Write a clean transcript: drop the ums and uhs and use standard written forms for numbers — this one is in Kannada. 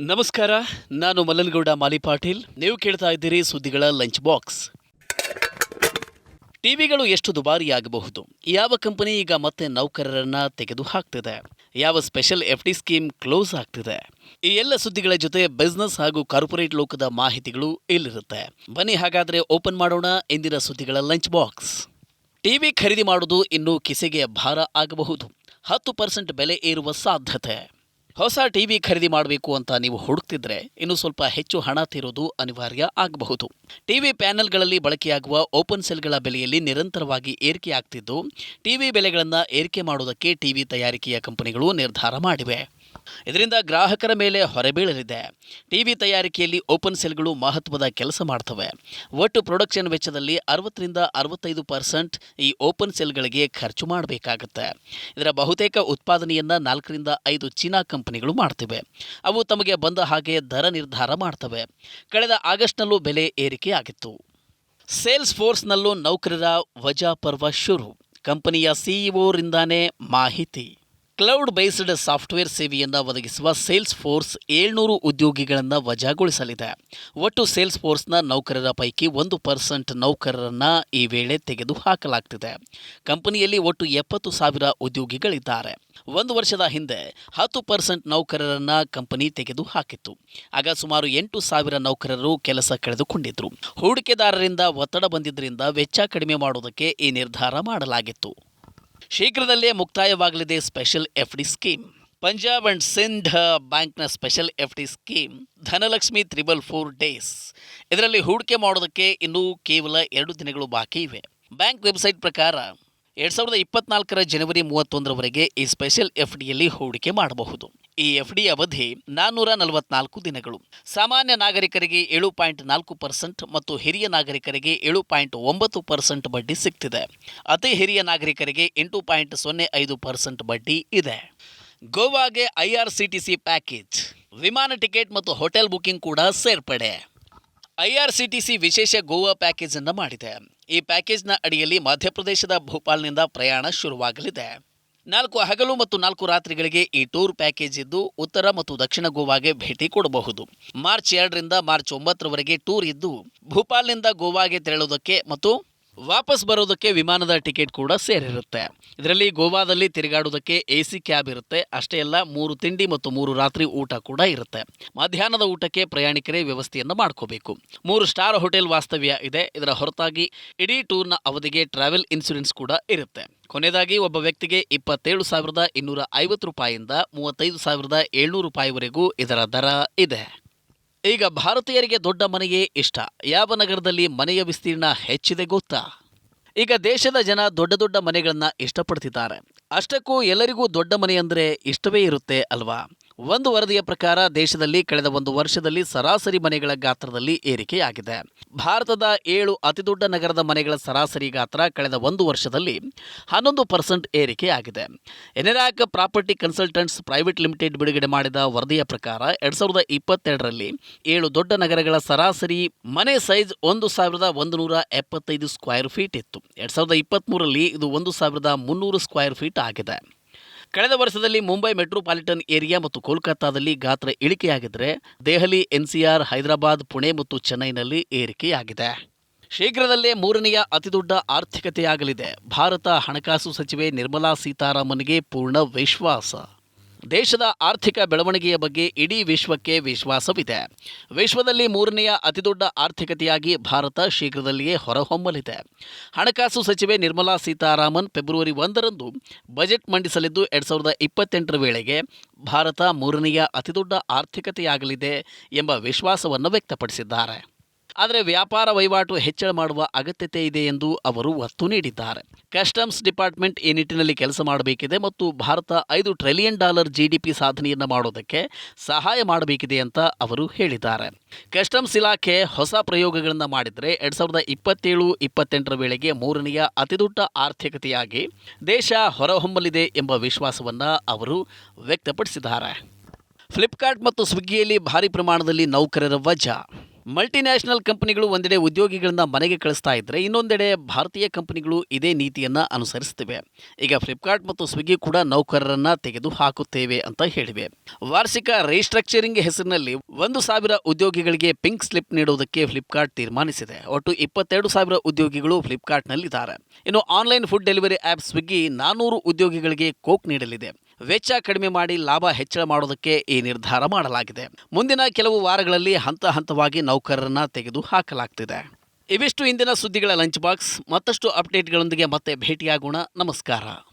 ನಮಸ್ಕಾರ. ನಾನು ಮಲ್ಲನಗೌಡ ಮಾಲಿ ಪಾಟೀಲ್. ನೀವು ಕೇಳ್ತಾ ಇದ್ದೀರಿ ಸುದ್ದಿಗಳ ಲಂಚ್ ಬಾಕ್ಸ್. ಟಿವಿಗಳು ಎಷ್ಟು ದುಬಾರಿಯಾಗಬಹುದು? ಯಾವ ಕಂಪನಿ ಈಗ ಮತ್ತೆ ನೌಕರರನ್ನ ತೆಗೆದು ಹಾಕ್ತಿದೆ? ಯಾವ ಸ್ಪೆಷಲ್ ಎಫ್ಡಿ ಸ್ಕೀಮ್ ಕ್ಲೋಸ್ ಆಗ್ತಿದೆ? ಈ ಎಲ್ಲ ಸುದ್ದಿಗಳ ಜೊತೆ ಬಿಸ್ನೆಸ್ ಹಾಗೂ ಕಾರ್ಪೊರೇಟ್ ಲೋಕದ ಮಾಹಿತಿಗಳು ಇಲ್ಲಿರುತ್ತೆ. ಬನ್ನಿ ಹಾಗಾದ್ರೆ ಓಪನ್ ಮಾಡೋಣ ಇಂದಿನ ಸುದ್ದಿಗಳ ಲಂಚ್ ಬಾಕ್ಸ್. ಟಿವಿ ಖರೀದಿ ಮಾಡುವುದು ಇನ್ನು ಕಿಸೆಗೆ ಭಾರ ಆಗಬಹುದು. 10% ಬೆಲೆ ಏರುವ ಸಾಧ್ಯತೆ. ಹೊಸ ಟಿವಿ ಖರೀದಿ ಮಾಡಬೇಕು ಅಂತ ನೀವು ಹುಡುಕ್ತಿದ್ರೆ ಇನ್ನು ಸ್ವಲ್ಪ ಹೆಚ್ಚು ಹಣ ತೀರೋದು ಅನಿವಾರ್ಯ ಆಗಬಹುದು. ಟಿವಿ ಪ್ಯಾನೆಲ್ಗಳಲ್ಲಿ ಬಳಕೆಯಾಗುವ ಓಪನ್ ಸೆಲ್ಗಳ ಬೆಲೆಯಲ್ಲಿ ನಿರಂತರವಾಗಿ ಏರಿಕೆಯಾಗ್ತಿದ್ದು, ಟಿವಿ ಬೆಲೆಗಳನ್ನು ಏರಿಕೆ ಮಾಡುವುದಕ್ಕೆ ಟಿವಿ ತಯಾರಿಕೆಯ ಕಂಪನಿಗಳು ನಿರ್ಧಾರ ಮಾಡಿವೆ. ಇದರಿಂದ ಗ್ರಾಹಕರ ಮೇಲೆ ಹೊರೆ ಬೀಳಲಿದೆ. ಟಿವಿ ತಯಾರಿಕೆಯಲ್ಲಿ ಓಪನ್ ಸೆಲ್ಗಳು ಮಹತ್ವದ ಕೆಲಸ ಮಾಡ್ತವೆ. ಒಟ್ಟು ಪ್ರೊಡಕ್ಷನ್ ವೆಚ್ಚದಲ್ಲಿ 60-65% ಈ ಓಪನ್ ಸೆಲ್ಗಳಿಗೆ ಖರ್ಚು ಮಾಡಬೇಕಾಗುತ್ತೆ. ಇದರ ಬಹುತೇಕ ಉತ್ಪಾದನೆಯನ್ನು 4-5 ಚೀನಾ ಕಂಪನಿಗಳು ಮಾಡ್ತಿವೆ. ಅವು ತಮಗೆ ಬಂದ ಹಾಗೆ ದರ ನಿರ್ಧಾರ ಮಾಡ್ತವೆ. ಕಳೆದ ಆಗಸ್ಟ್ನಲ್ಲೂ ಬೆಲೆ ಏರಿಕೆಯಾಗಿತ್ತು. ಸೇಲ್ಸ್ ಫೋರ್ಸ್ನಲ್ಲೂ ನೌಕರರ ವಜಾ ಪರ್ವ ಶುರು. ಕಂಪನಿಯ ಸಿಇಒ-ರಿಂದಾನೇ ಮಾಹಿತಿ. ಕ್ಲೌಡ್ ಬೇಸ್ಡ್ ಸಾಫ್ಟ್ವೇರ್ ಸೇವೆಯನ್ನು ಒದಗಿಸುವ ಸೇಲ್ಸ್ ಫೋರ್ಸ್ 700 ಉದ್ಯೋಗಿಗಳನ್ನು ವಜಾಗೊಳಿಸಲಿದೆ. ಒಟ್ಟು ಸೇಲ್ಸ್ ಫೋರ್ಸ್ನ ನೌಕರರ ಪೈಕಿ 1% ನೌಕರರನ್ನ ಈ ವೇಳೆ ತೆಗೆದು ಹಾಕಲಾಗ್ತಿದೆ. ಕಂಪನಿಯಲ್ಲಿ ಒಟ್ಟು 70,000 ಉದ್ಯೋಗಿಗಳಿದ್ದಾರೆ. 1 ವರ್ಷದ ಹಿಂದೆ 10% ನೌಕರರನ್ನ ಕಂಪನಿ ತೆಗೆದು ಹಾಕಿತ್ತು. ಆಗ ಸುಮಾರು 8,000 ನೌಕರರು ಕೆಲಸ ಕಳೆದುಕೊಂಡಿದ್ರು. ಹೂಡಿಕೆದಾರರಿಂದ ಒತ್ತಡ ಬಂದಿದ್ದರಿಂದ ವೆಚ್ಚ ಕಡಿಮೆ ಮಾಡುವುದಕ್ಕೆ ಈ ನಿರ್ಧಾರ ಮಾಡಲಾಗಿತ್ತು. ಶೀಘ್ರದಲ್ಲೇ ಮುಕ್ತಾಯವಾಗಲಿದೆ special FD scheme. Punjab and Sind ಬ್ಯಾಂಕ್ನ special FD scheme Dhanalakshmi 444 days. ಇದರಲ್ಲಿ ಹೂಡಿಕೆ ಮಾಡೋದಕ್ಕೆ ಇನ್ನೂ ಕೇವಲ 2 ದಿನಗಳು ಬಾಕಿ ಇವೆ. ಬ್ಯಾಂಕ್ ವೆಬ್ಸೈಟ್ ಪ್ರಕಾರ 2024 ಜನವರಿ 31ರವರೆಗೆ ಈ ಸ್ಪೆಷಲ್ ಎಫ್ಡಿಯಲ್ಲಿ ಹೂಡಿಕೆ ಮಾಡಬಹುದು. ಈ ಎಫ್ಡಿ ಅವಧಿ 444 ದಿನಗಳು. ಸಾಮಾನ್ಯ ನಾಗರಿಕರಿಗೆ 7.4% ಮತ್ತು ಹಿರಿಯ ನಾಗರಿಕರಿಗೆ 7.9% ಬಡ್ಡಿ ಸಿಗ್ತಿದೆ. ಅತಿ ಹಿರಿಯ ನಾಗರಿಕರಿಗೆ 8.05% ಬಡ್ಡಿ ಇದೆ. ಗೋವಾಗೆ IRCTC ಪ್ಯಾಕೇಜ್. ವಿಮಾನ ಟಿಕೆಟ್ ಮತ್ತು ಹೋಟೆಲ್ ಬುಕಿಂಗ್ ಕೂಡ ಸೇರ್ಪಡೆ. IRCTC ವಿಶೇಷ ಗೋವಾ ಪ್ಯಾಕೇಜ್ ಅನ್ನು ಮಾಡಿದೆ. ಈ ಪ್ಯಾಕೇಜ್ನ ಅಡಿಯಲ್ಲಿ ಮಧ್ಯಪ್ರದೇಶದ ಭೋಪಾಲ್ನಿಂದ ಪ್ರಯಾಣ ಶುರುವಾಗಲಿದೆ. 4 ಹಗಲು ಮತ್ತು 4 ರಾತ್ರಿಗಳಿಗೆ ಈ ಟೂರ್ ಪ್ಯಾಕೇಜ್ ಇದ್ದು, ಉತ್ತರ ಮತ್ತು ದಕ್ಷಿಣ ಗೋವಾಗೆ ಭೇಟಿ ಕೊಡಬಹುದು. ಮಾರ್ಚ್ 2ರಿಂದ ಮಾರ್ಚ್ 9ರವರೆಗೆ ಟೂರ್ ಇದ್ದು, ಭೋಪಾಲ್ನಿಂದ ಗೋವಾಗೆ ತೆರಳುವುದಕ್ಕೆ ಮತ್ತು ವಾಪಸ್ ಬರೋದಕ್ಕೆ ವಿಮಾನದ ಟಿಕೆಟ್ ಕೂಡ ಸೇರಿರುತ್ತೆ. ಇದರಲ್ಲಿ ಗೋವಾದಲ್ಲಿ ತಿರುಗಾಡೋದಕ್ಕೆ AC ಕ್ಯಾಬ್ ಇರುತ್ತೆ. ಅಷ್ಟೇ ಅಲ್ಲ, 3 ತಿಂಡಿ ಮತ್ತು 3 ರಾತ್ರಿ ಊಟ ಕೂಡ ಇರುತ್ತೆ. ಮಧ್ಯಾಹ್ನದ ಊಟಕ್ಕೆ ಪ್ರಯಾಣಿಕರೇ ವ್ಯವಸ್ಥೆಯನ್ನು ಮಾಡ್ಕೋಬೇಕು. 3 ಸ್ಟಾರ್ ಹೋಟೆಲ್ ವಾಸ್ತವ್ಯ ಇದೆ. ಇದರ ಹೊರತಾಗಿ ಇಡೀ ಟೂರ್ನ ಅವಧಿಗೆ ಟ್ರಾವೆಲ್ ಇನ್ಶೂರೆನ್ಸ್ ಕೂಡ ಇರುತ್ತೆ. ಕೊನೆಯದಾಗಿ ಒಬ್ಬ ವ್ಯಕ್ತಿಗೆ 27,250 ರೂಪಾಯಿಯಿಂದ 35,700 ರೂಪಾಯಿವರೆಗೂ ಇದರ ದರ ಇದೆ. ಈಗ ಭಾರತೀಯರಿಗೆ ದೊಡ್ಡ ಮನೆಯೇ ಇಷ್ಟ. ಯಾವ ನಗರದಲ್ಲಿ ಮನೆಯ ವಿಸ್ತೀರ್ಣ ಹೆಚ್ಚಿದೆ ಗೊತ್ತಾ? ಈಗ ದೇಶದ ಜನ ದೊಡ್ಡ ಮನೆಗಳನ್ನ ಇಷ್ಟಪಡ್ತಿದ್ದಾರೆ. ಅಷ್ಟಕ್ಕೂ ಎಲ್ಲರಿಗೂ ದೊಡ್ಡ ಮನೆ ಅಂದರೆ ಇಷ್ಟವೇ ಇರುತ್ತೆ ಅಲ್ವಾ? ಒಂದು ವರದಿಯ ಪ್ರಕಾರ ದೇಶದಲ್ಲಿ ಕಳೆದ 1 ವರ್ಷದಲ್ಲಿ ಸರಾಸರಿ ಮನೆಗಳ ಗಾತ್ರದಲ್ಲಿ ಏರಿಕೆಯಾಗಿದೆ. ಭಾರತದ 7 ಅತಿದೊಡ್ಡ ನಗರದ ಮನೆಗಳ ಸರಾಸರಿ ಗಾತ್ರ ಕಳೆದ 1 ವರ್ಷದಲ್ಲಿ 11% ಏರಿಕೆಯಾಗಿದೆ. ಎನೆರಾಕ್ ಪ್ರಾಪರ್ಟಿ ಕನ್ಸಲ್ಟೆಂಟ್ಸ್ ಪ್ರೈವೇಟ್ ಲಿಮಿಟೆಡ್ ಬಿಡುಗಡೆ ಮಾಡಿದ ವರದಿಯ ಪ್ರಕಾರ 2022ರಲ್ಲಿ 7 ದೊಡ್ಡ ನಗರಗಳ ಸರಾಸರಿ ಮನೆ ಸೈಜ್ 1,175 ಸ್ಕ್ವೇರ್ ಫೀಟ್ ಇತ್ತು. 2023ರಲ್ಲಿ ಇದು 1,300 ಸ್ಕ್ವೇರ್ ಫೀಟ್ ಆಗಿದೆ. ಕಳೆದ ವರ್ಷದಲ್ಲಿ ಮುಂಬೈ ಮೆಟ್ರೋಪಾಲಿಟನ್ ಏರಿಯಾ ಮತ್ತು ಕೋಲ್ಕತ್ತಾದಲ್ಲಿ ಗಾತ್ರ ಇಳಿಕೆಯಾಗಿದ್ದರೆ, ದೆಹಲಿ, NCR, ಹೈದರಾಬಾದ್, ಪುಣೆ ಮತ್ತು ಚೆನ್ನೈನಲ್ಲಿ ಏರಿಕೆಯಾಗಿದೆ. ಶೀಘ್ರದಲ್ಲೇ 3ನೇ ಅತಿದೊಡ್ಡ ಆರ್ಥಿಕತೆಯಾಗಲಿದೆ. ಭಾರತ ಹಣಕಾಸು ಸಚಿವೆ ನಿರ್ಮಲಾ ಸೀತಾರಾಮನ್ಗೆ ಪೂರ್ಣ ವಿಶ್ವಾಸ. ದೇಶದ ಆರ್ಥಿಕ ಬೆಳವಣಿಗೆಯ ಬಗ್ಗೆ ಇಡೀ ವಿಶ್ವಕ್ಕೆ ವಿಶ್ವಾಸವಿದೆ. ವಿಶ್ವದಲ್ಲಿ 3ನೇ ಅತಿದೊಡ್ಡ ಆರ್ಥಿಕತೆಯಾಗಿ ಭಾರತ ಶೀಘ್ರದಲ್ಲಿಯೇ ಹೊರಹೊಮ್ಮಲಿದೆ. ಹಣಕಾಸು ಸಚಿವೆ ನಿರ್ಮಲಾ ಸೀತಾರಾಮನ್ ಫೆಬ್ರವರಿ 1ರಂದು ಬಜೆಟ್ ಮಂಡಿಸಲಿದ್ದು, 2028ರ ವೇಳೆಗೆ ಭಾರತ 3ನೇ ಅತಿದೊಡ್ಡ ಆರ್ಥಿಕತೆಯಾಗಲಿದೆ ಎಂಬ ವಿಶ್ವಾಸವನ್ನು ವ್ಯಕ್ತಪಡಿಸಿದ್ದಾರೆ. ಆದರೆ ವ್ಯಾಪಾರ ವಹಿವಾಟು ಹೆಚ್ಚಳ ಮಾಡುವ ಅಗತ್ಯತೆ ಇದೆ ಎಂದು ಅವರು ಒತ್ತು ನೀಡಿದ್ದಾರೆ. ಕಸ್ಟಮ್ಸ್ ಡಿಪಾರ್ಟ್ಮೆಂಟ್ ಈ ನಿಟ್ಟಿನಲ್ಲಿ ಕೆಲಸ ಮಾಡಬೇಕಿದೆ ಮತ್ತು ಭಾರತ $5 ಟ್ರಿಲಿಯನ್ GDP ಸಾಧನೆಯನ್ನು ಮಾಡೋದಕ್ಕೆ ಸಹಾಯ ಮಾಡಬೇಕಿದೆ ಅಂತ ಅವರು ಹೇಳಿದ್ದಾರೆ. ಕಸ್ಟಮ್ಸ್ ಇಲಾಖೆ ಹೊಸ ಪ್ರಯೋಗಗಳನ್ನು ಮಾಡಿದರೆ 2027-28ರ ವೇಳೆಗೆ 3ನೇ ಅತಿದೊಡ್ಡ ಆರ್ಥಿಕತೆಯಾಗಿ ದೇಶ ಹೊರಹೊಮ್ಮಲಿದೆ ಎಂಬ ವಿಶ್ವಾಸವನ್ನು ಅವರು ವ್ಯಕ್ತಪಡಿಸಿದ್ದಾರೆ. ಫ್ಲಿಪ್ಕಾರ್ಟ್ ಮತ್ತು ಸ್ವಿಗ್ಗಿಯಲ್ಲಿ ಭಾರಿ ಪ್ರಮಾಣದಲ್ಲಿ ನೌಕರರ ವಜಾ. ಮಲ್ಟಿನ್ಯಾಷನಲ್ ಕಂಪನಿಗಳು ಒಂದೆಡೆ ಉದ್ಯೋಗಿಗಳನ್ನ ಮನೆಗೆ ಕಳಿಸ್ತಾ ಇದ್ರೆ ಇನ್ನೊಂದೆಡೆ ಭಾರತೀಯ ಕಂಪನಿಗಳು ಇದೇ ನೀತಿಯನ್ನ ಅನುಸರಿಸುತ್ತಿವೆ. ಈಗ ಫ್ಲಿಪ್ಕಾರ್ಟ್ ಮತ್ತು ಸ್ವಿಗ್ಗಿ ಕೂಡ ನೌಕರರನ್ನ ತೆಗೆದು ಹಾಕುತ್ತೇವೆ ಅಂತ ಹೇಳಿವೆ. ವಾರ್ಷಿಕ ರೀಸ್ಟ್ರಕ್ಚರಿಂಗ್ ಹೆಸರಿನಲ್ಲಿ 1,000 ಉದ್ಯೋಗಿಗಳಿಗೆ ಪಿಂಕ್ ಸ್ಲಿಪ್ ನೀಡುವುದಕ್ಕೆ ಫ್ಲಿಪ್ಕಾರ್ಟ್ ತೀರ್ಮಾನಿಸಿದೆ. ಒಟ್ಟು 22,000 ಉದ್ಯೋಗಿಗಳು ಫ್ಲಿಪ್ಕಾರ್ಟ್ನಲ್ಲಿದ್ದಾರೆ. ಇನ್ನು online food delivery app Swiggy 400 ಉದ್ಯೋಗಿಗಳಿಗೆ ಕೋಕ್ ನೀಡಲಿದೆ. ವೆಚ್ಚ ಕಡಿಮೆ ಮಾಡಿ ಲಾಭ ಹೆಚ್ಚಳ ಮಾಡೋದಕ್ಕೆ ಈ ನಿರ್ಧಾರ ಮಾಡಲಾಗಿದೆ. ಮುಂದಿನ ಕೆಲವು ವಾರಗಳಲ್ಲಿ ಹಂತವಾಗಿ ನೌಕರರನ್ನ ತೆಗೆದು ಹಾಕಲಾಗ್ತಿದೆ. ಇವಿಷ್ಟು ಇಂದಿನ ಸುದ್ದಿಗಳ ಲಂಚ್ ಬಾಕ್ಸ್. ಮತ್ತಷ್ಟು ಅಪ್ಡೇಟ್ಗಳೊಂದಿಗೆ ಮತ್ತೆ ಭೇಟಿಯಾಗೋಣ. ನಮಸ್ಕಾರ.